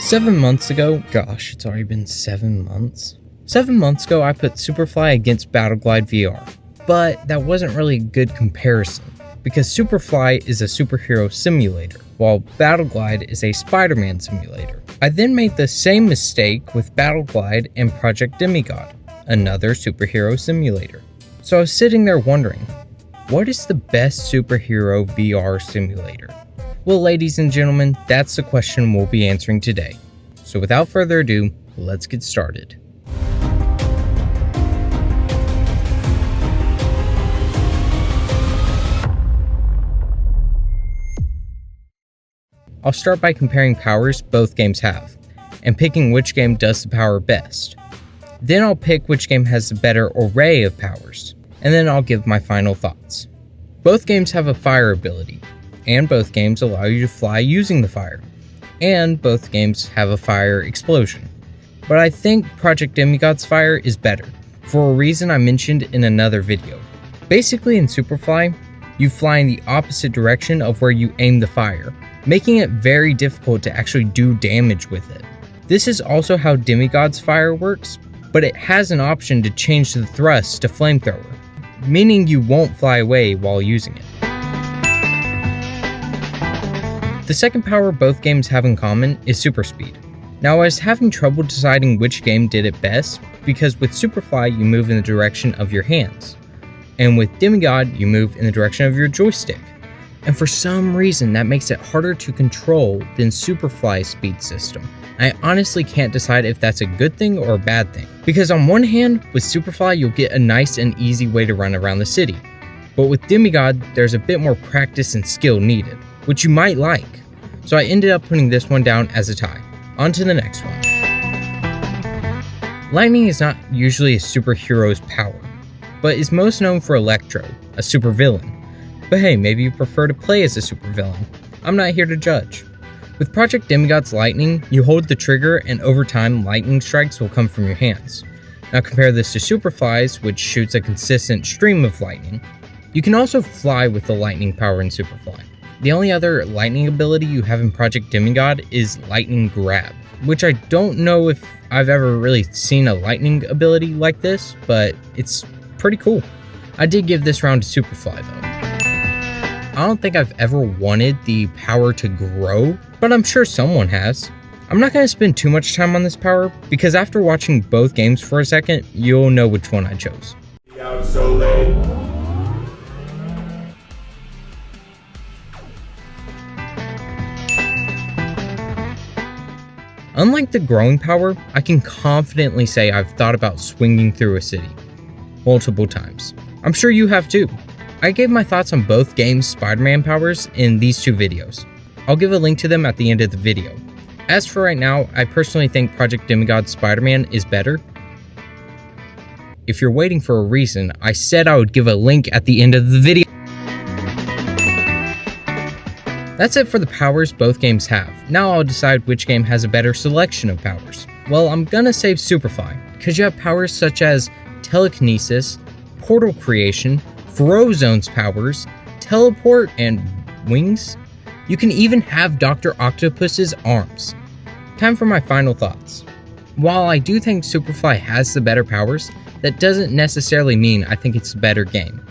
7 months ago, gosh, it's already been 7 months. 7 months ago, I put Superfly against Battleglide VR, but that wasn't really a good comparison because Superfly is a superhero simulator, while Battleglide is a Spider-Man simulator. I then made the same mistake with Battleglide and Project Demigod, another superhero simulator. So I was sitting there wondering, what is the best superhero VR simulator? Well, ladies and gentlemen, that's the question we'll be answering today. So without further ado, let's get started. I'll start by comparing powers both games have, and picking which game does the power best. Then I'll pick which game has the better array of powers, and then I'll give my final thoughts. Both games have a fire ability, and both games allow you to fly using the fire, and both games have a fire explosion. But I think Project Demigod's fire is better, for a reason I mentioned in another video. Basically in Superfly, you fly in the opposite direction of where you aim the fire, making it very difficult to actually do damage with it. This is also how Demigod's fire works, but it has an option to change the thrust to flamethrower, meaning you won't fly away while using it. The second power both games have in common is super speed. Now I was having trouble deciding which game did it best because with Superfly you move in the direction of your hands, and with Demigod you move in the direction of your joystick. And for some reason that makes it harder to control than Superfly's speed system. I honestly can't decide if that's a good thing or a bad thing, because on one hand, with Superfly you'll get a nice and easy way to run around the city, but with Demigod there's a bit more practice and skill needed, which you might like. So I ended up putting this one down as a tie. On to the next one. Lightning is not usually a superhero's power, but is most known for Electro, a supervillain. But hey, maybe you prefer to play as a supervillain. I'm not here to judge. With Project Demigod's lightning, you hold the trigger and over time lightning strikes will come from your hands. Now compare this to Superfly's, which shoots a consistent stream of lightning. You can also fly with the lightning power in Superfly. The only other lightning ability you have in Project Demigod is Lightning Grab, which I don't know if I've ever really seen a lightning ability like this, but it's pretty cool. I did give this round to Superfly though. I don't think I've ever wanted the power to grow, but I'm sure someone has. I'm not going to spend too much time on this power, because after watching both games for a second, you'll know which one I chose. Out so late. Unlike the growing power, I can confidently say I've thought about swinging through a city multiple times. I'm sure you have too. I gave my thoughts on both games' Spider-Man powers in these two videos. I'll give a link to them at the end of the video. As for right now, I personally think Project Demigod's Spider-Man is better. If you're waiting for a reason, I said I would give a link at the end of the video. That's it for the powers both games have. Now I'll decide which game has a better selection of powers. Well, I'm gonna save Superfly, because you have powers such as telekinesis, portal creation, Frozone's powers, teleport, and wings. You can even have Dr. Octopus's arms. Time for my final thoughts. While I do think Superfly has the better powers, that doesn't necessarily mean I think it's a better game.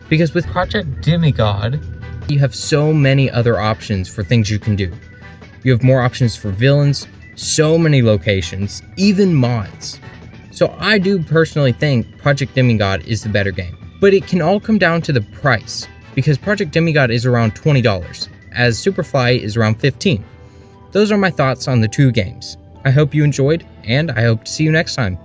Because with Project Demigod, you have so many other options for things you can do. You have more options for villains, so many locations, even mods. So I do personally think Project Demigod is the better game. But it can all come down to the price, because Project Demigod is around $20, as Superfly is around $15. Those are my thoughts on the two games. I hope you enjoyed, and I hope to see you next time.